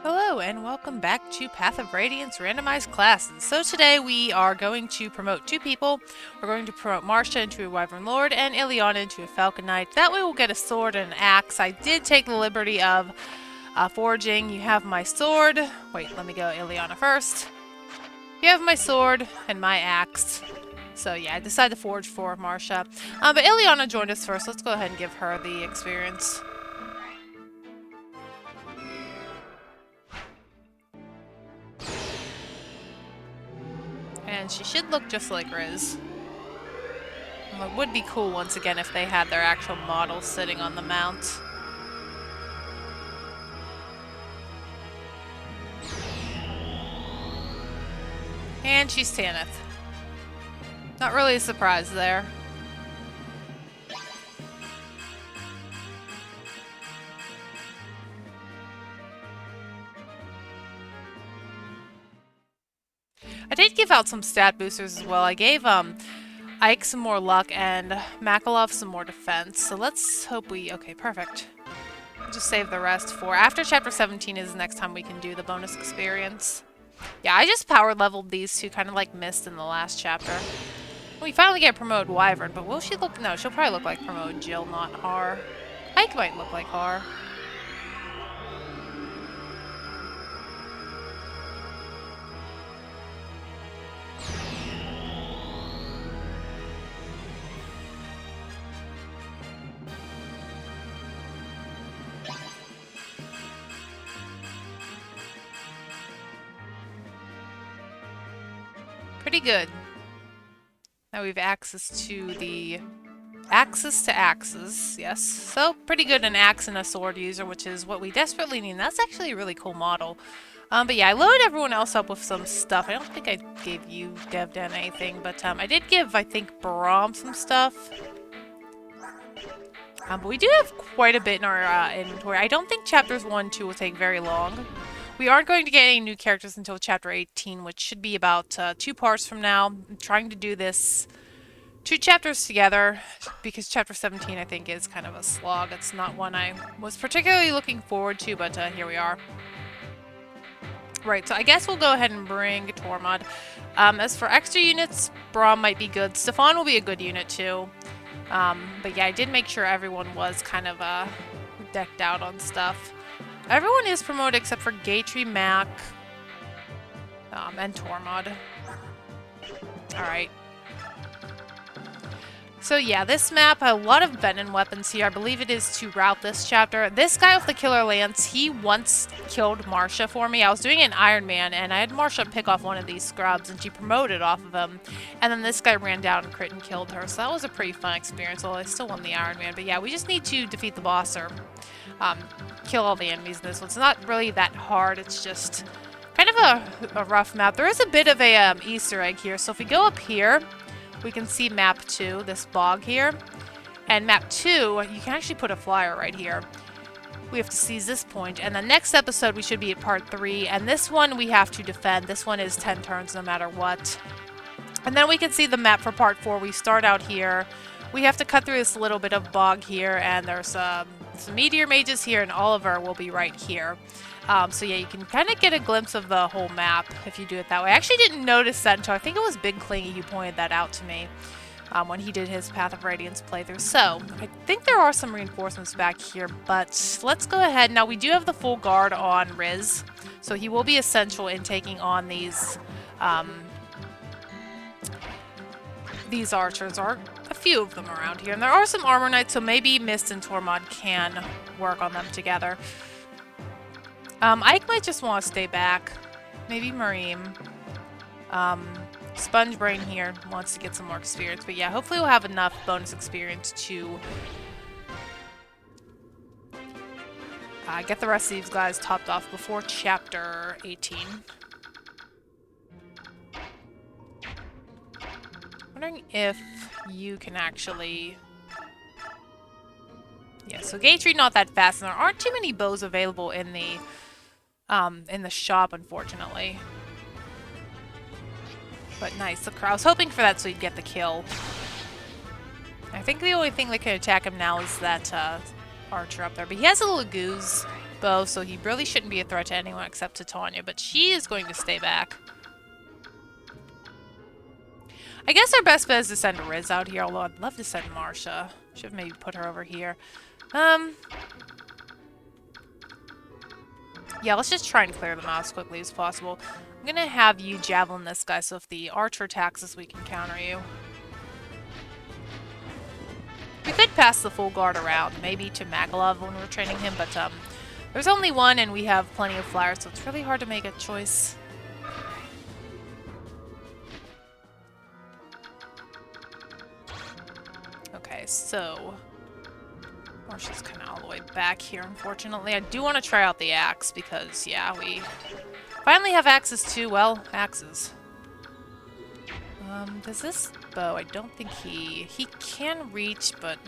Hello and welcome back to Path of Radiance Randomized Classes. So today we are going to promote two people. We're going to promote Marcia into a Wyvern Lord and Ileana into a Falcon Knight. That way we'll get a sword and an axe. I did take the liberty of foraging. You have my sword. Wait, let me go Ileana first. You have my sword and my axe. So yeah, I decided to forge for Marcia. But Ileana joined us first. Let's go ahead and give her the experience. And she should look just like Riz. Well, it would be cool once again if they had their actual model sitting on the mount. And she's Tanith. Not really a surprise there. I did give out some stat boosters as well. I gave Ike some more luck and Makalov some more defense. So let's hope we... Okay, perfect. I'll just save the rest for... After Chapter 17 is the next time we can do the bonus experience. Yeah, I just power leveled these two, kind of like missed in the last chapter. We finally get promoted Wyvern, but will she look... No, she'll probably look like promoted Jill, not Har. Ike might look like Har. Pretty good. Now we have access to the... Axes to axes, yes. So, pretty good an axe and a sword user, which is what we desperately need. That's actually a really cool model. But yeah, I loaded everyone else up with some stuff. I don't think I gave you, Devden, anything, but I did give, I think, Brahm some stuff. But we do have quite a bit in our inventory. I don't think chapters 1 and 2 will take very long. We aren't going to get any new characters until chapter 18, which should be about 2 parts from now. I'm trying to do this 2 chapters together, because chapter 17, I think, is kind of a slog. It's not one I was particularly looking forward to, but here we are. Right, so I guess we'll go ahead and bring Tormod. As for extra units, Braum might be good. Stefan will be a good unit, too. But yeah, I did make sure everyone was kind of decked out on stuff. Everyone is promoted except for Gatry, Mac, and Tormod. Alright. So yeah, this map, a lot of Venom weapons here. I believe it is to route this chapter. This guy with the Killer Lance, he once killed Marcia for me. I was doing an Iron Man, and I had Marcia pick off one of these scrubs, and she promoted off of him. And then this guy ran down and crit and killed her. So that was a pretty fun experience, although I still won the Iron Man. But yeah, we just need to defeat the boss or kill all the enemies in this one. It's not really that hard. It's just kind of a rough map. There is a bit of a Easter egg here. So if we go up here, we can see map 2, this bog here. And map 2, you can actually put a flyer right here. We have to seize this point. And the next episode, we should be at part 3. And this one, we have to defend. This one is 10 turns no matter what. And then we can see the map for part 4. We start out here. We have to cut through this little bit of bog here. And there's some meteor mages here. And Oliver will be right here. So yeah, you can kind of get a glimpse of the whole map if you do it that way. I actually didn't notice that until I think it was Big Clingy who pointed that out to me when he did his Path of Radiance playthrough. So, I think there are some reinforcements back here, but let's go ahead. Now, we do have the full guard on Riz, so he will be essential in taking on these archers. Are a few of them around here, and there are some armor knights, so maybe Mist and Tormod can work on them together. Ike might just want to stay back. Maybe Mareem. Sponge Brain here wants to get some more experience. But yeah, hopefully we'll have enough bonus experience to get the rest of these guys topped off before chapter 18. Wondering if you can actually... Yeah, so Gatry not that fast, and there aren't too many bows available in the shop, unfortunately. But nice. Look, I was hoping for that so he'd get the kill. I think the only thing that can attack him now is that archer up there. But he has a little goose, bow, so he really shouldn't be a threat to anyone except to Tanya, but she is going to stay back. I guess our best bet is to send Riz out here, although I'd love to send Marsha. Should have maybe put her over here. Yeah, let's just try and clear them out as quickly as possible. I'm gonna have you javelin this guy, so if the archer attacks us, we can counter you. We could pass the full guard around, maybe to Magalov when we're training him, but there's only one and we have plenty of flyers, so it's really hard to make a choice. Okay, so Marsha's kind of all the way back here, unfortunately. I do want to try out the axe because, yeah, we finally have axes too. Well, axes. Does this bow? I don't think he can reach, but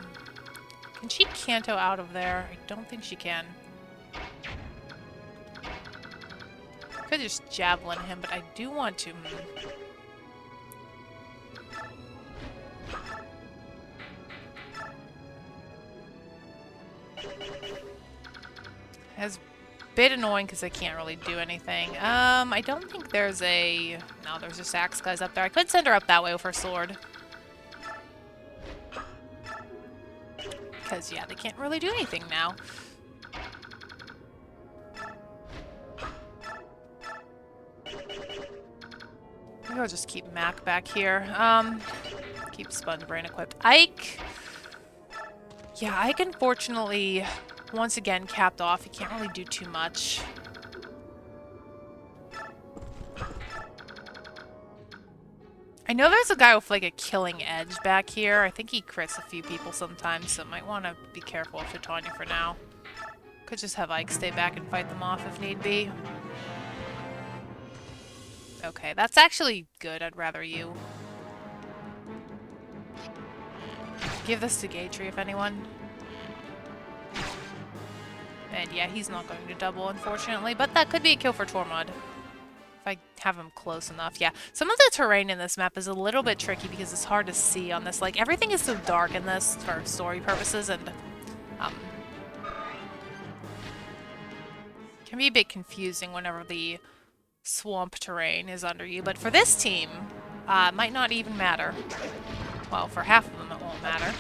can she canto out of there? I don't think she can. Could just javelin him, but I do want to. It's a bit annoying because I can't really do anything. I don't think there's a... No, there's just axe guys up there. I could send her up that way with her sword. Because, yeah, they can't really do anything now. Maybe I'll just keep Mac back here. Keep Sponge Brain equipped. Ike... Yeah, Ike unfortunately... Once again, capped off. He can't really do too much. I know there's a guy with like a killing edge back here. I think he crits a few people sometimes, so might want to be careful of Titania for now. Could just have Ike stay back and fight them off if need be. Okay, that's actually good. I'd rather you. Give this to Gatry if anyone. And yeah, he's not going to double, unfortunately. But that could be a kill for Tormod. If I have him close enough. Yeah, some of the terrain in this map is a little bit tricky because it's hard to see on this. Like, everything is so dark in this for story purposes, and can be a bit confusing whenever the swamp terrain is under you. But for this team, it might not even matter. Well, for half of them it won't matter.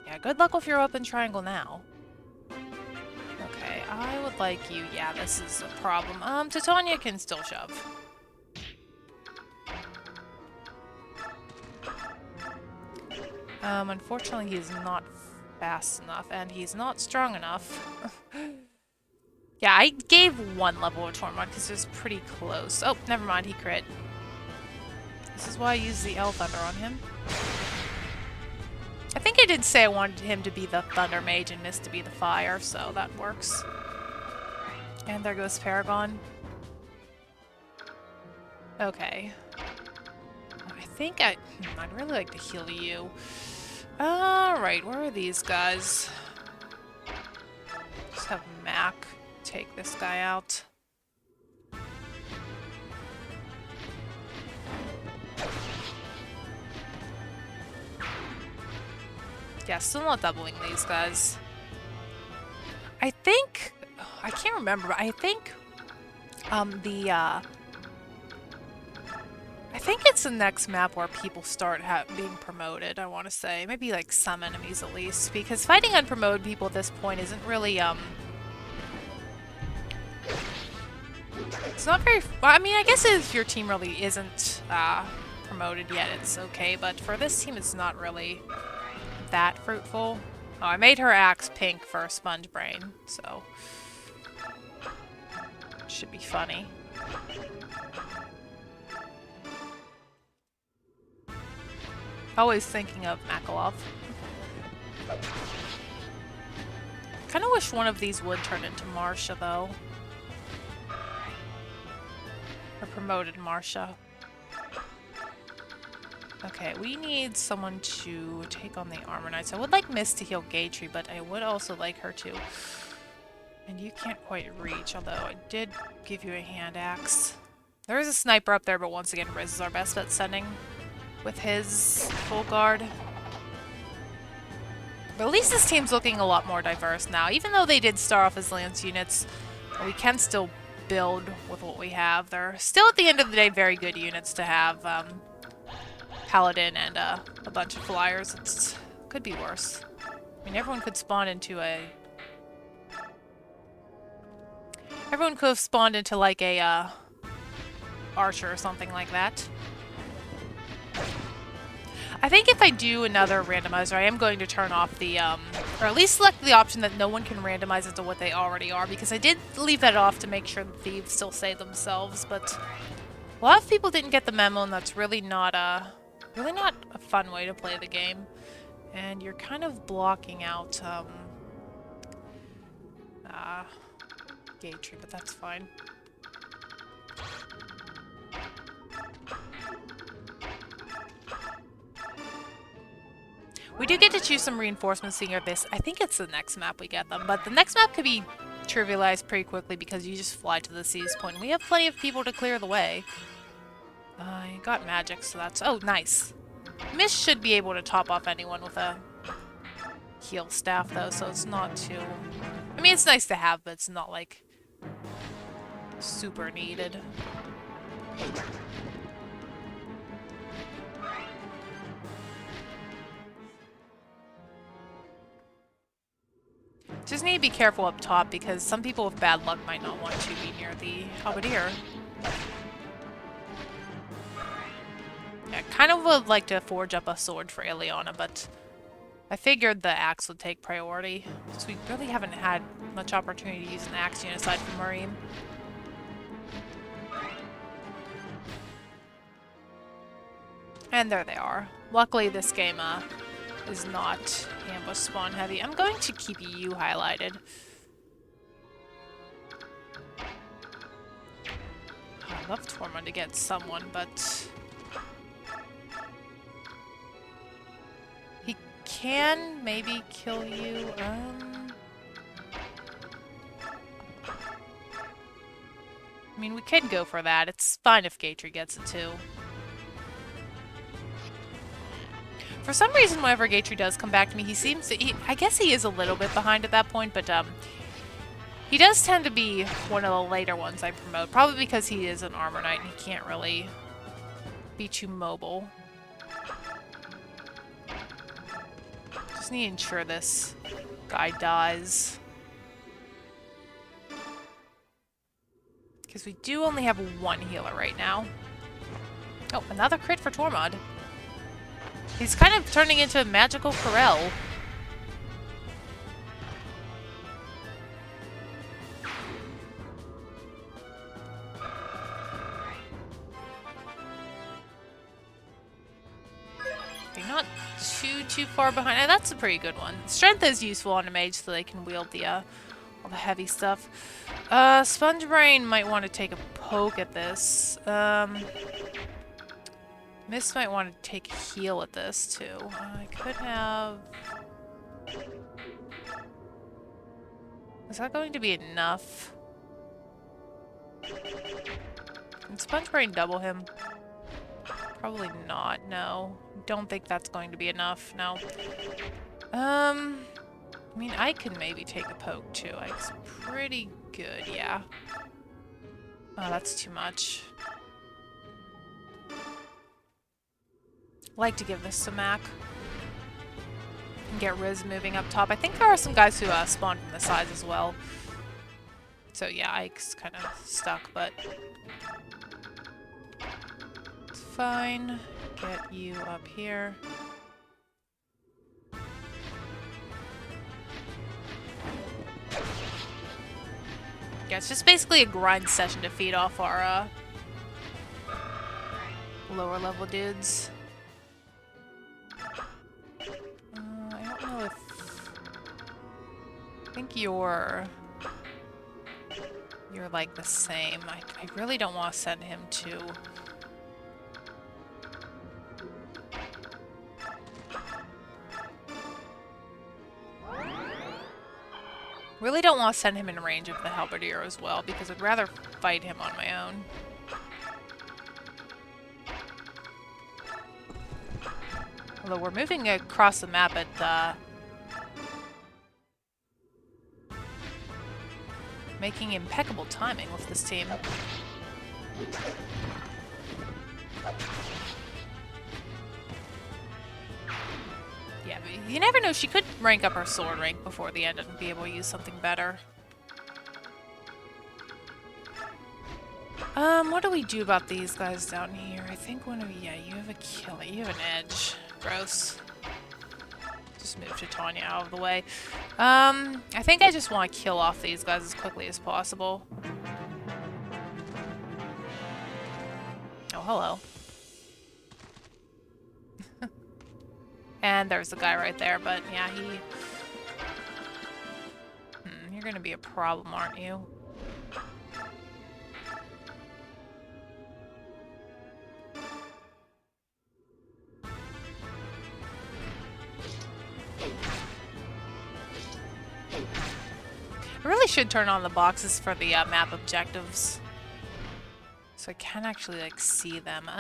Yeah, good luck with your open triangle now. Okay, I would like you... Yeah, this is a problem. Titania can still shove. Unfortunately, he's not fast enough, and he's not strong enough. Yeah, I gave one level of Tormod because it was pretty close. Oh, never mind, he crit. This is why I used the L Thunder on him. I think I did say I wanted him to be the Thunder Mage and Mist to be the Fire, so that works. And there goes Paragon. Okay. I think I'd really like to heal you. Alright, where are these guys? Just have Mac take this guy out. Yeah, still not doubling these guys. I think... I can't remember, but I think... I think it's the next map where people start being promoted, I want to say. Maybe, like, some enemies at least. Because fighting unpromoted people at this point isn't really, It's not very... Well, I mean, I guess if your team really isn't, promoted yet, it's okay. But for this team, it's not really... that fruitful. Oh, I made her axe pink for Sponge Brain, so should be funny. Always thinking of Makalov. Kind of wish one of these would turn into Marsha, though. Or promoted Marsha. Okay, we need someone to take on the Armor Knights. I would like Mist to heal Gatry, but I would also like her to. And you can't quite reach, although I did give you a hand axe. There is a sniper up there, but once again, Riz is our best bet sending. with his full guard. But at least this team's looking a lot more diverse now. Even though they did start off as lance units, we can still build with what we have. They're still, at the end of the day, very good units to have. Paladin and a bunch of flyers. It could be worse. I mean, everyone could spawn into a... Everyone could have spawned into, like, a archer or something like that. I think if I do another randomizer, I am going to turn off the, or at least select the option that no one can randomize into what they already are, because I did leave that off to make sure the thieves still save themselves, but a lot of people didn't get the memo, and that's really not a fun way to play the game. And you're kind of blocking out, gate tree, but that's fine. We do get to choose some reinforcements here. I think it's the next map we get them, but the next map could be trivialized pretty quickly because you just fly to the Thieves' Point. We have plenty of people to clear the way. I got magic, so that's... Oh, nice. Mist should be able to top off anyone with a heal staff, though, so it's not too... I mean, it's nice to have, but it's not, like, super needed. Just need to be careful up top because some people with bad luck might not want to be near the halberdier. Yeah, I kind of would like to forge up a sword for Ileana, but I figured the axe would take priority. Because we really haven't had much opportunity to use an axe unit aside from Marine. And there they are. Luckily this game is not ambush spawn heavy. I'm going to keep you highlighted. I'd love Tormund to get someone, but... he can maybe kill you, I mean, we could go for that. It's fine if Gatry gets it too. For some reason, whenever Gatry does come back to me, he seems to... I guess he is a little bit behind at that point, but he does tend to be one of the later ones I promote. Probably because he is an armor knight and he can't really be too mobile. Just need to ensure this guy dies. Because we do only have one healer right now. Oh, another crit for Tormod. He's kind of turning into a magical Corel. You're not too far behind. And that's a pretty good one. Strength is useful on a mage so they can wield the all the heavy stuff. Sponge Brain might want to take a poke at this. Mist might want to take a heal at this, too. I could have... Is that going to be enough? Can Sponge Brain double him? Probably not, no. Don't think that's going to be enough, no. I mean, I can maybe take a poke, too. It's pretty good, yeah. Oh, that's too much. Like to give this to Mac. And get Riz moving up top. I think there are some guys who spawned from the sides as well. So yeah, Ike's kind of stuck, but... it's fine. Get you up here. Yeah, it's just basically a grind session to feed off our lower level dudes. I don't know if... I think you're like the same. I really don't want to send him to... Really don't want to send him in range of the halberdier as well, because I'd rather fight him on my own. Although we're moving across the map at, making impeccable timing with this team. Yeah, but you never know. She could rank up her sword rank before the end and be able to use something better. What do we do about these guys down here? I think one of you, yeah, you have a kill. You have an edge. Gross. Just move Titania out of the way. I think I just want to kill off these guys as quickly as possible. Oh, hello. And there's the guy right there, but yeah, you're gonna be a problem, aren't you? I really should turn on the boxes for the map objectives. So I can actually, like, see them.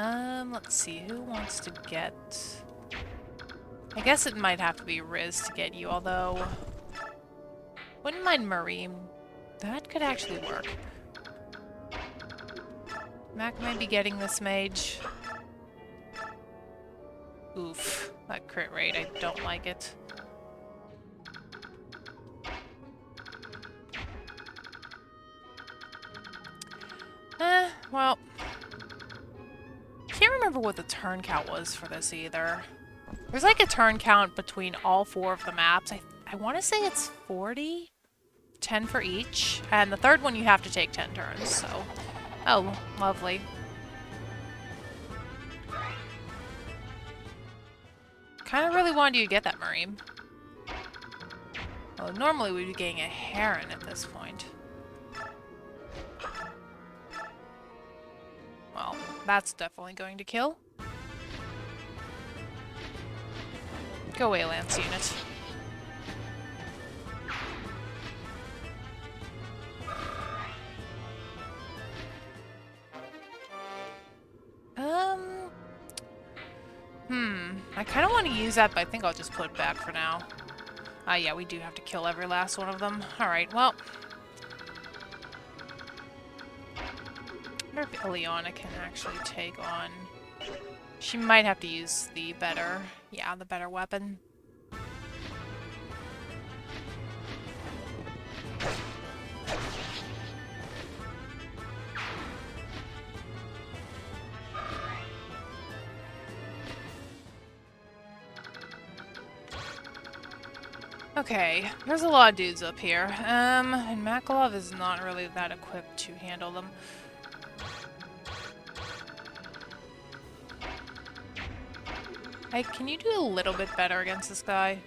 Let's see, who wants to get... I guess it might have to be Riz to get you, although... Wouldn't mind Mareem. That could actually work. Mac might be getting this mage. Oof. That crit rate, I don't like it. Well... Can't remember what the turn count was for this either. There's like a turn count between all 4 of the maps. I want to say it's 40? 10 for each. And the third one you have to take 10 turns, so... Oh, lovely. Kind of really wanted you to get that, Mareem. Well, normally we'd be getting a Heron at this point. Well, that's definitely going to kill. Go away, Lance unit. I kind of want to use that, but I think I'll just put it back for now. Yeah, we do have to kill every last one of them. Alright, well. I wonder if Ileana can actually take on... She might have to use the better... Yeah, the better weapon. Okay, there's a lot of dudes up here. And Makalov is not really that equipped to handle them. Hey, can you do a little bit better against this guy?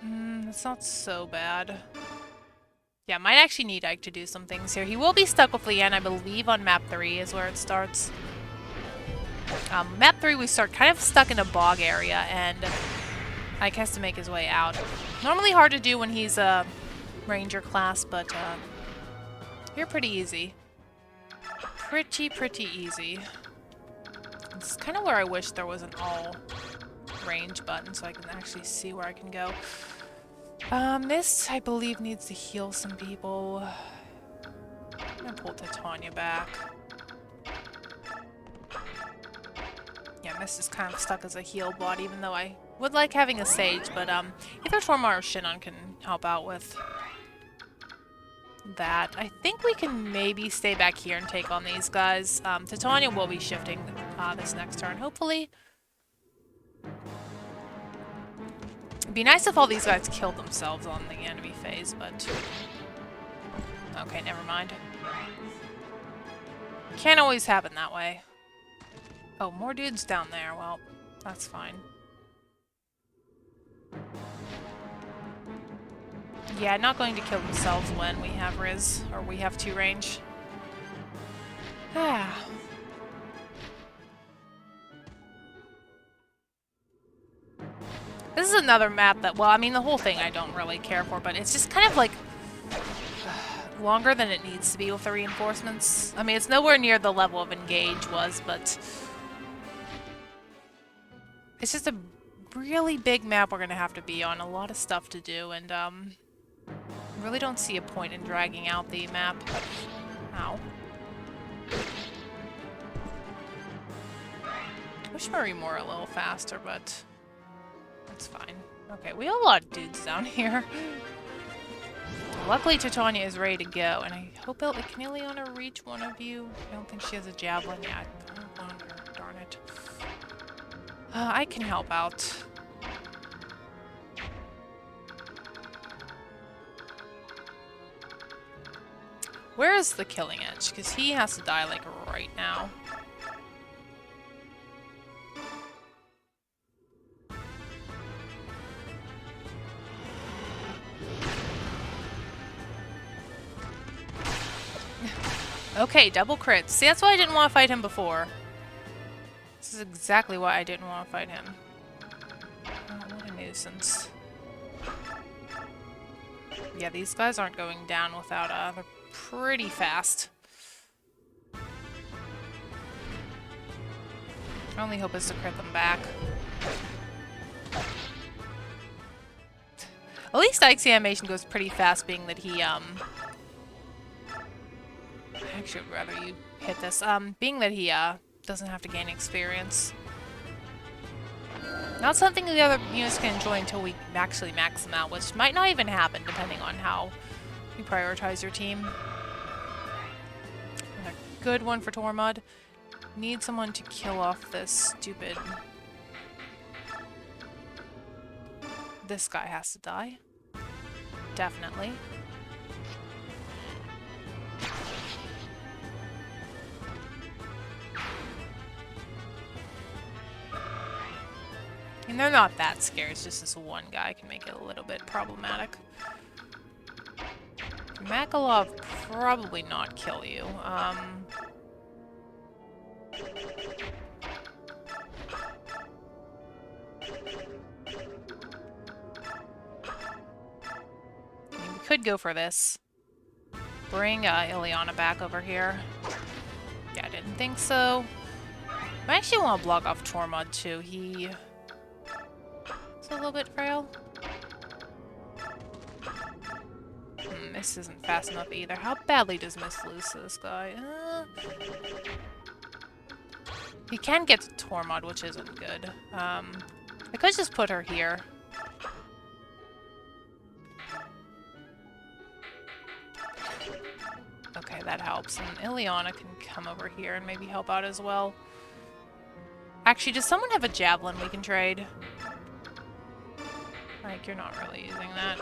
That's not so bad. Yeah, might actually need Ike to do some things here. He will be stuck with Leanne, I believe, on map 3 is where it starts. Map 3 we start kind of stuck in a bog area, and Ike has to make his way out. Normally hard to do when he's a ranger class, but you're pretty easy. Pretty easy. It's kind of where I wish there was an all range button so I can actually see where I can go. This, I believe, needs to heal some people. I'm gonna pull Titania back. Yeah, Mist is kind of stuck as a heal bot, even though I would like having a Sage, but either Tormar or Shinon can help out with that. I think we can maybe stay back here and take on these guys. Titania will be shifting this next turn, hopefully. It'd be nice if all these guys killed themselves on the enemy phase, but... Okay, never mind. Can't always happen that way. Oh, more dudes down there. Well, that's fine. Yeah, not going to kill themselves when we have Riz, or we have 2 range. Ah. This is another map that, well, I mean, the whole thing I don't really care for, but it's just kind of like... longer than it needs to be with the reinforcements. I mean, it's nowhere near the level of Engage was, but it's just a really big map we're going to have to be on. A lot of stuff to do, and I really don't see a point in dragging out the map. Ow. I wish Marie were a little faster, but that's fine. Okay, we have a lot of dudes down here. Luckily, Titania is ready to go, and I hope can Ileana reach one of you? I don't think she has a javelin yet. I don't want her, darn it. I can help out. Where is the killing edge? Because he has to die, like, right now. Okay, double crits. See, that's why I didn't want to fight him before. This is exactly why I didn't want to fight him. Oh, what a nuisance. Yeah, these guys aren't going down without, they're pretty fast. I only hope is to crit them back. At least Ike's animation goes pretty fast, being that he, I actually would rather you hit this. Being that he, doesn't have to gain experience. Not something the other units can enjoy until we actually max them out, which might not even happen depending on how you prioritize your team. And a good one for Tormod. Need someone to kill off this stupid... This guy has to die. Definitely. And they're not that scared, it's just this one guy can make it a little bit problematic. Makalov probably not kill you. We could go for this. Bring Ileana back over here. Yeah, I didn't think so. I actually want to block off Tormod too. He's a little bit frail. This isn't fast enough either. How badly does Miss lose to this guy? He can get to Tormod, which isn't good. I could just put her here. Okay, that helps. And Ileana can come over here and maybe help out as well. Actually, does someone have a javelin we can trade? Like, you're not really using that.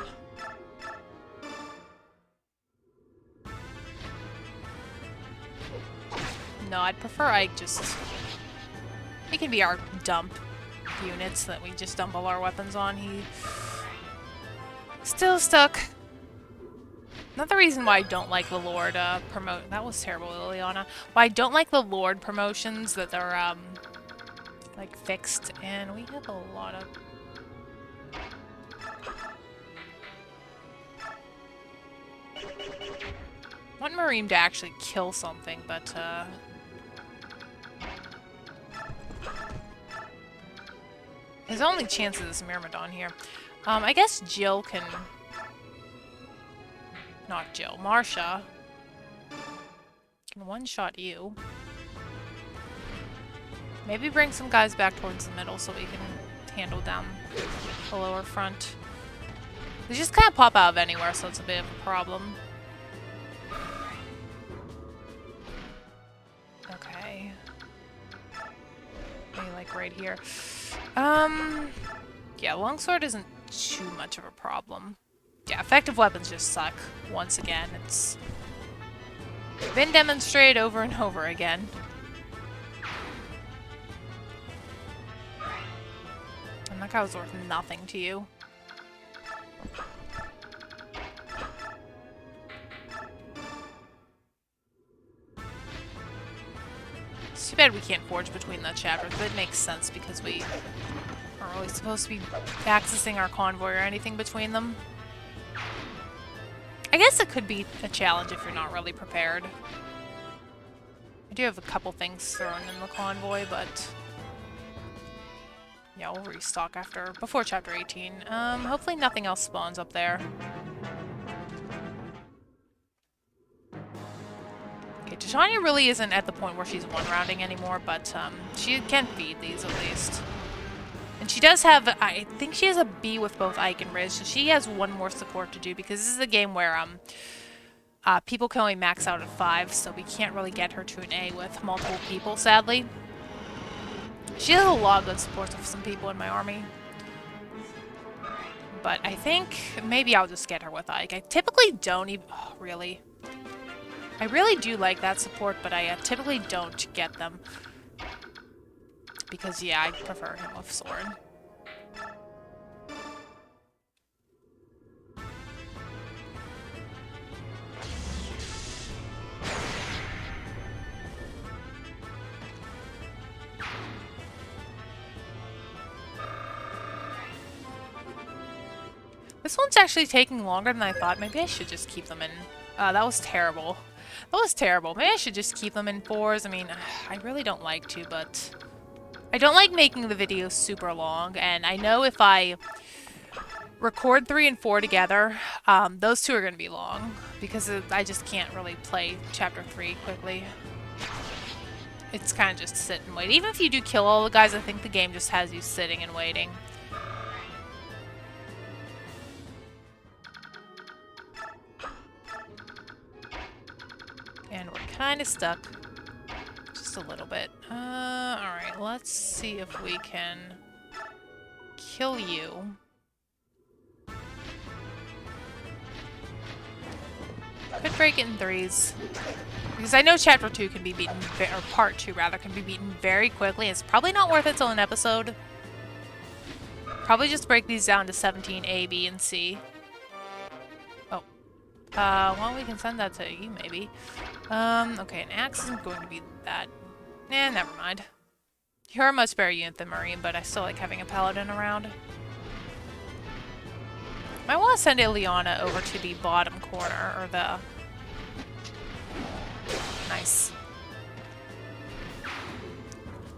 No, I'd prefer Ike just... He can be our dump units that we just dump all our weapons on. He... Still stuck. Another reason why I don't like the Lord promote... That was terrible, Ileana. Why I don't like the Lord promotions that they're, like, fixed. And we have a lot of... I want Mareem to actually kill something, but, his only chance is Myrmidon here. I guess Jill can... Not Jill. Marsha can one-shot you. Maybe bring some guys back towards the middle so we can handle down the lower front. They just kind of pop out of anywhere, so it's a bit of a problem. Okay. Maybe like right here. Yeah, longsword isn't too much of a problem. Yeah, effective weapons just suck. Once again, it's been demonstrated over and over again. And that guy was worth nothing to you. It's too bad we can't forge between the chapters, but it makes sense because we aren't really supposed to be accessing our convoy or anything between them. I guess it could be a challenge if you're not really prepared. I do have a couple things thrown in the convoy, but yeah, we'll restock before chapter 18. Hopefully nothing else spawns up there. Okay, Titania really isn't at the point where she's one-rounding anymore, but she can feed these at least. And she does have, I think she has a B with both Ike and Riz, so she has one more support to do, because this is a game where people can only max out at 5, so we can't really get her to an A with multiple people, sadly. She has a lot of good supports with some people in my army. But I think maybe I'll just get her with Ike. I typically don't even... Oh, really? I really do like that support, but I typically don't get them. Because, yeah, I prefer him with sword. This one's actually taking longer than I thought. Maybe I should just keep them in... that was terrible. That was terrible. Maybe I should just keep them in 4s. I mean, I really don't like to, but... I don't like making the videos super long, and I know if I record 3 and 4 together, those 2 are going to be long, because I just can't really play Chapter 3 quickly. It's kind of just sit and wait. Even if you do kill all the guys, I think the game just has you sitting and waiting. And we're kind of stuck. Just a little bit. Alright, let's see if we can kill you. Could break it in 3s. Because I know Chapter 2 can be beaten, or Part 2 rather, can be beaten very quickly. It's probably not worth its own episode. Probably just break these down to 17, A, B, and C. Oh. Well, we can send that to you, maybe. Okay, an axe isn't going to be that. Never mind. You're a much better unit than Marine, but I still like having a paladin around. I want to send Ileana over to the bottom corner, or the... Nice.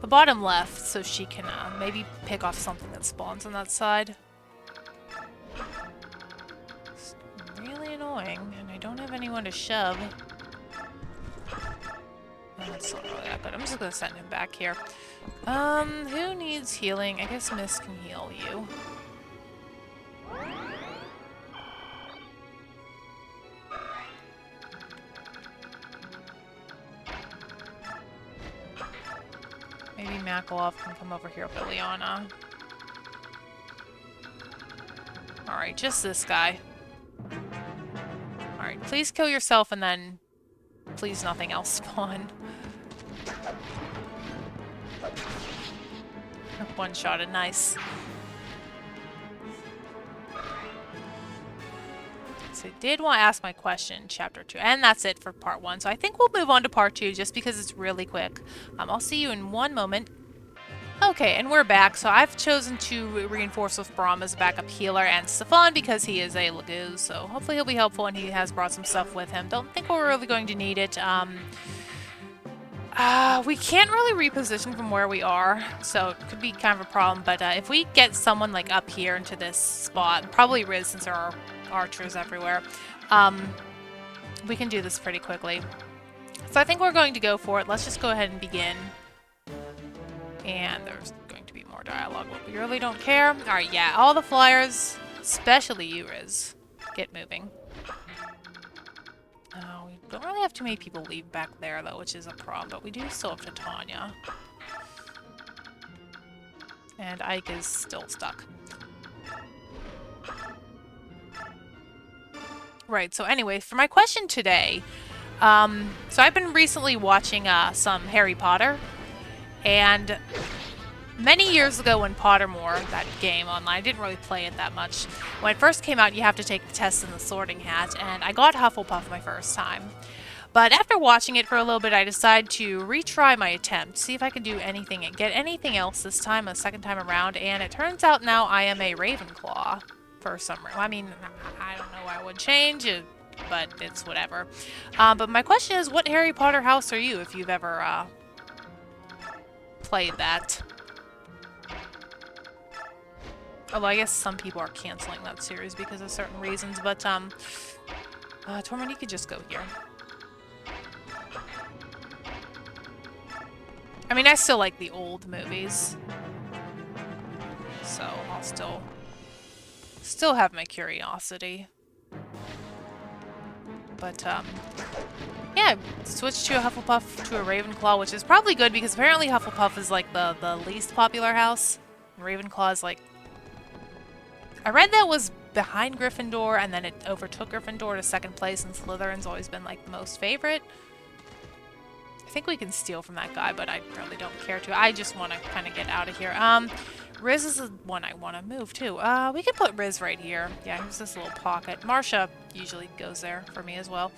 The bottom left, so she can maybe pick off something that spawns on that side. It's really annoying, and I don't have anyone to shove. That's not really that good. I'm just gonna send him back here. Who needs healing? I guess Miss can heal you. Maybe Makalov can come over here with Ileana. Alright, just this guy. Alright, please kill yourself and then please nothing else spawn. One-shotted, nice. So I did want to ask my question in Chapter 2, and that's it for Part 1. So I think we'll move on to Part 2 just because it's really quick. I'll see you in one moment. Okay, and we're back. So I've chosen to reinforce with Braum as a backup healer and Stefan because he is a Laguz, so hopefully he'll be helpful and he has brought some stuff with him. Don't think we're really going to need it. We can't really reposition from where we are, so it could be kind of a problem, but if we get someone like up here into this spot, probably Riz since there are archers everywhere, we can do this pretty quickly. So I think we're going to go for it. Let's just go ahead and begin. And there's going to be more dialogue, but we really don't care. Alright, yeah, all the flyers, especially you, Riz, get moving. We don't really have too many people leave back there, though, which is a problem, but we do still have Titania. And Ike is still stuck. Right, so anyway, for my question today, so I've been recently watching some Harry Potter, and many years ago when Pottermore, that game online, I didn't really play it that much. When it first came out, you have to take the test in the Sorting Hat, and I got Hufflepuff my first time. But after watching it for a little bit, I decided to retry my attempt, see if I could do anything and get anything else this time, a second time around, and it turns out now I am a Ravenclaw for some reason. I mean, I don't know why I would change. but it's whatever. But my question is, what Harry Potter house are you, if you've ever played that? Although I guess some people are canceling that series because of certain reasons, but Tormund, you could just go here. I mean, I still like the old movies, so I'll still have my curiosity. But yeah, switch to a Hufflepuff to a Ravenclaw, which is probably good because apparently Hufflepuff is like the least popular house. And Ravenclaw is like, I read that was behind Gryffindor and then it overtook Gryffindor to second place, and Slytherin's always been like the most favorite. I think we can steal from that guy, but I really don't care to. I just want to kind of get out of here. Riz is the one I want to move too. We could put Riz right here. Yeah, here's this little pocket. Marsha usually goes there for me as well.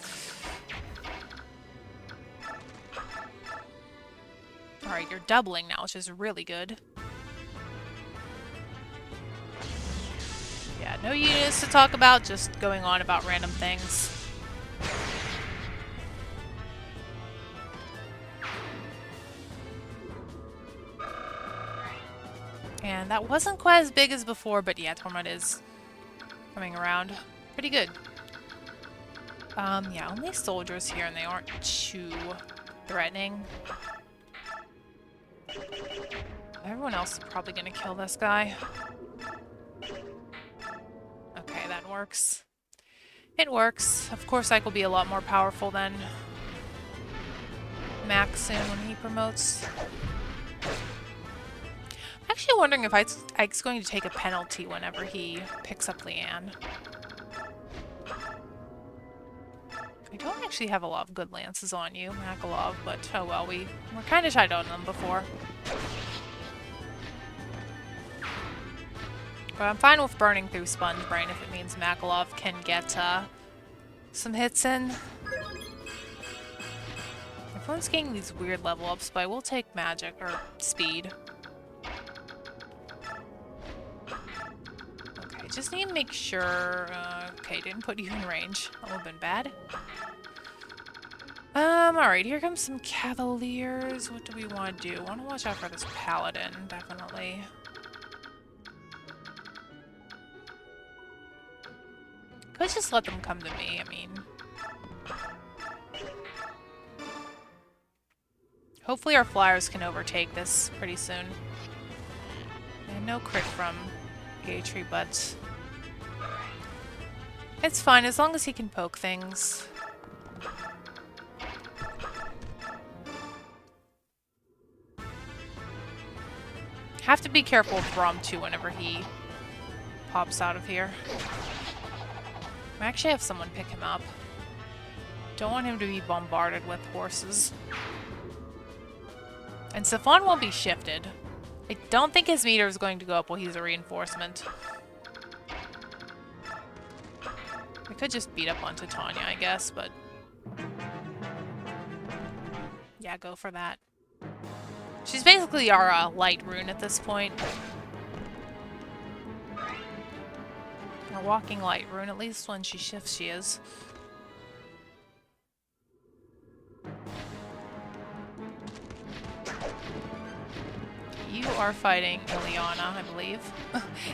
Alright, you're doubling now, which is really good. Yeah, no units to talk about, just going on about random things. And that wasn't quite as big as before, but yeah, Tormund is coming around pretty good. Yeah, only soldiers here, and they aren't too threatening. Everyone else is probably gonna kill this guy. Okay, that works. It works. Of course, Ike will be a lot more powerful than Max soon when he promotes. I'm actually wondering if Ike's going to take a penalty whenever he picks up Leanne. I don't actually have a lot of good lances on you, Makalov, but oh well, we're kind of tight on them before. But I'm fine with burning through Sponge Brain if it means Makalov can get some hits in. Everyone's getting these weird level ups, but I will take magic or speed. Okay, just need to make sure. Okay, didn't put you in range. That would have been bad. Alright, here comes some Cavaliers. What do we want to do? I want to watch out for this Paladin, definitely. Could just let them come to me, I mean. Hopefully our flyers can overtake this pretty soon. And no crit from Gatry, but it's fine as long as he can poke things. Have to be careful with Brom too whenever he pops out of here. I actually have someone pick him up. Don't want him to be bombarded with horses. And Safon won't be shifted. I don't think his meter is going to go up while he's a reinforcement. I could just beat up on Titania, I guess, but... yeah, go for that. She's basically our light rune at this point. Our walking light rune, at least when she shifts she is. You are fighting Ileana, I believe.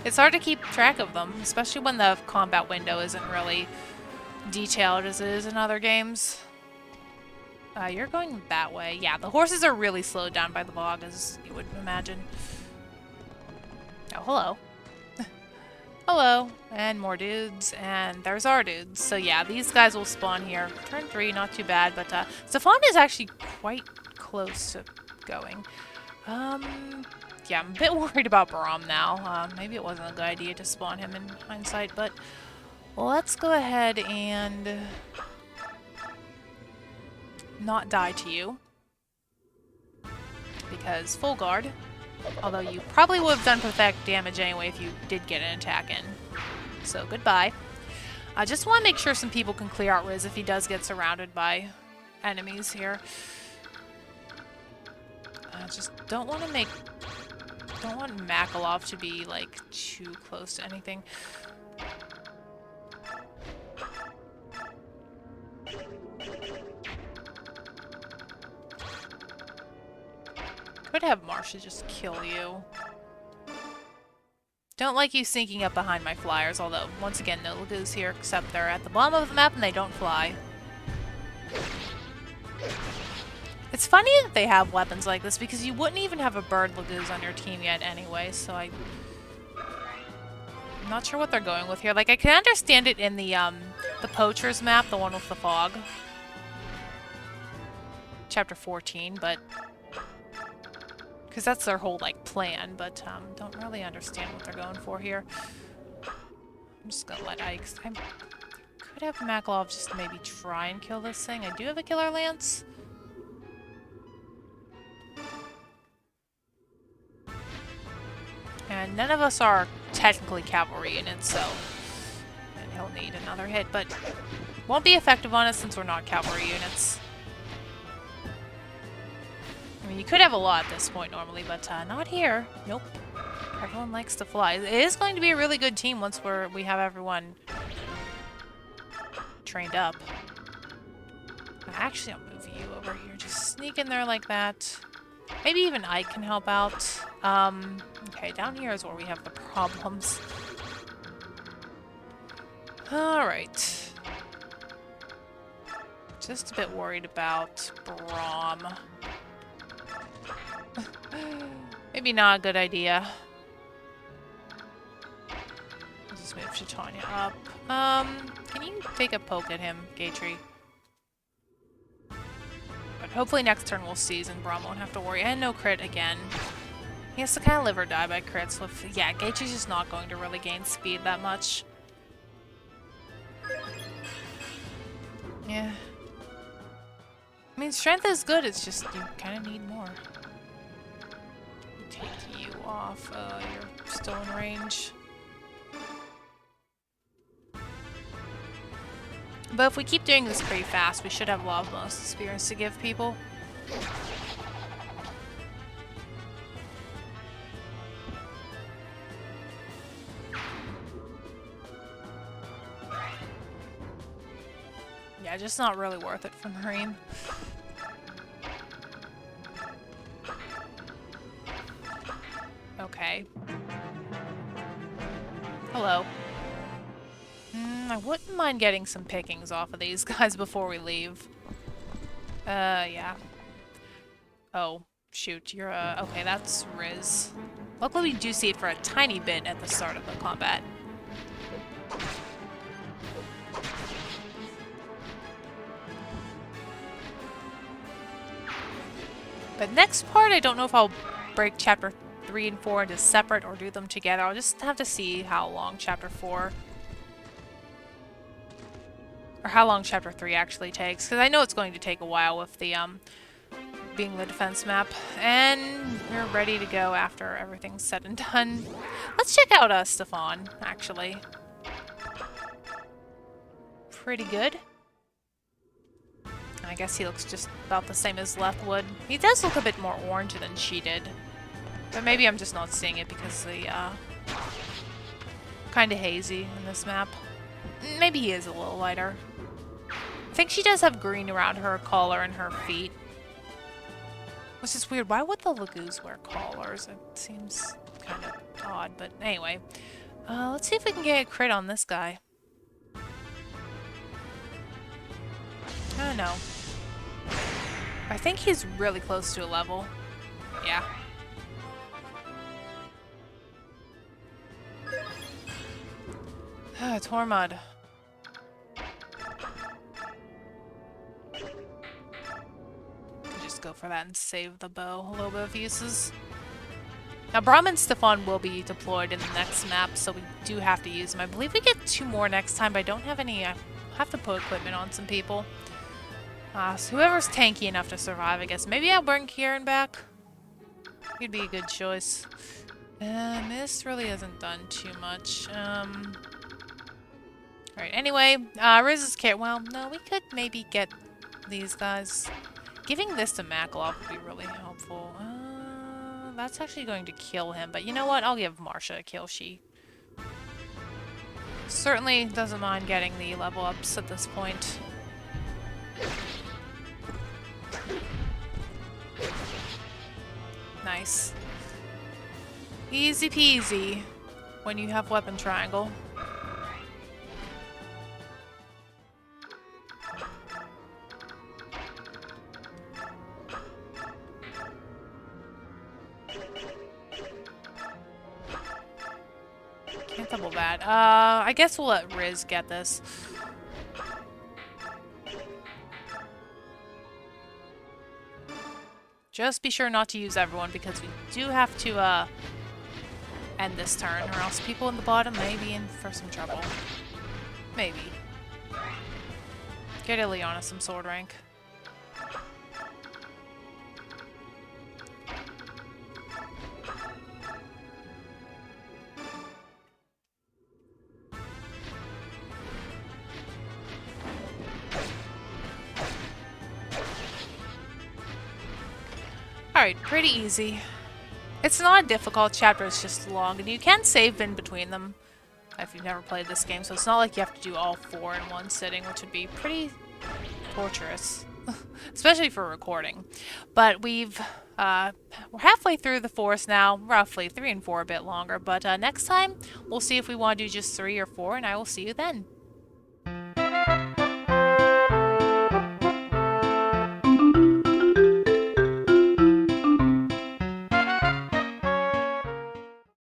It's hard to keep track of them, especially when the combat window isn't really detailed as it is in other games. You're going that way. Yeah, the horses are really slowed down by the bog, as you would imagine. Oh, hello. Hello. And more dudes. And there's our dudes. So yeah, these guys will spawn here. Turn 3, not too bad. But Stefan is actually quite close to going. Yeah, I'm a bit worried about Baram now. Maybe it wasn't a good idea to spawn him in hindsight. But let's go ahead and... not die to you. Because full guard. Although you probably would have done perfect damage anyway if you did get an attack in. So goodbye. I just want to make sure some people can clear out Riz if he does get surrounded by enemies here. I just don't want to don't want Makalov to be like too close to anything. could have Marsha just kill you. Don't like you sneaking up behind my flyers, although, once again, no Lagoos here, except they're at the bottom of the map and they don't fly. It's funny that they have weapons like this, because you wouldn't even have a bird Lagoos on your team yet anyway, so I'm not sure what they're going with here. Like, I can understand it in the Poachers map, the one with the fog. Chapter 14, but... because that's their whole, like, plan, but, don't really understand what they're going for here. I'm just gonna let Ike... I could have Makalov just maybe try and kill this thing. I do have a Killer Lance. And none of us are technically cavalry units, so... and he'll need another hit, but... won't be effective on us since we're not cavalry units. I mean, you could have a lot at this point normally, but not here. Nope. Everyone likes to fly. It is going to be a really good team once we have everyone trained up. Actually, I'll move you over here. Just sneak in there like that. Maybe even Ike can help out. Okay, down here is where we have the problems. Alright. Just a bit worried about Braum. Maybe not a good idea. Just move Titania up. Can you take a poke at him, Gatry? But hopefully next turn we'll seize and Braum won't have to worry. And no crit again. He has to kind of live or die by crits. With, yeah, Gatry's just not going to really gain speed that much. Yeah. I mean, strength is good, it's just you kind of need more. Take you off. You're still in range. But if we keep doing this pretty fast, we should have a lot of bonus experience to give people. Yeah, just not really worth it for Marine. Okay. Hello. I wouldn't mind getting some pickings off of these guys before we leave. Yeah. Oh, shoot, you're, okay, that's Riz. Luckily we do see it for a tiny bit at the start of the combat. But next part, I don't know if I'll break Chapter 3 and 4 into separate or do them together. I'll just have to see how long Chapter 4... or how long Chapter 3 actually takes. Because I know it's going to take a while with the, being the defense map. And we're ready to go after everything's said and done. Let's check out, Stefan, actually. Pretty good. I guess he looks just about the same as Lethwood. He does look a bit more orange than she did. But maybe I'm just not seeing it because the, kind of hazy in this map. Maybe he is a little lighter. I think she does have green around her collar and her feet. Which is weird. Why would the Lagoos wear collars? It seems kind of odd, but anyway. Let's see if we can get a crit on this guy. I don't know. I think he's really close to a level. Yeah. Tormod. Just go for that and save the bow. A little bit of uses. Now, Braum and Stefan will be deployed in the next map, so we do have to use them. I believe we get 2 more next time, but I don't have any... I have to put equipment on some people. So whoever's tanky enough to survive, I guess. Maybe I'll bring Kieran back. He'd be a good choice. Mist really hasn't done too much. Alright, anyway, Riz is care. Well, no, we could maybe get these guys. Giving this to Makalov would be really helpful. That's actually going to kill him, but you know what? I'll give Marsha a kill. She certainly doesn't mind getting the level ups at this point. Nice. Easy peasy when you have weapon triangle. Can't double that. I guess we'll let Riz get this. Just be sure not to use everyone because we do have to end this turn, or else people in the bottom may be in for some trouble. Maybe. Get Ileana some sword rank. Alright, pretty easy. It's not a difficult chapter, it's just long, and you can save in between them if you've never played this game, so it's not like you have to do all 4 in one sitting, which would be pretty torturous, especially for recording. But we're halfway through the forest now, roughly 3 and 4 a bit longer, but next time we'll see if we want to do just 3 or 4, and I will see you then.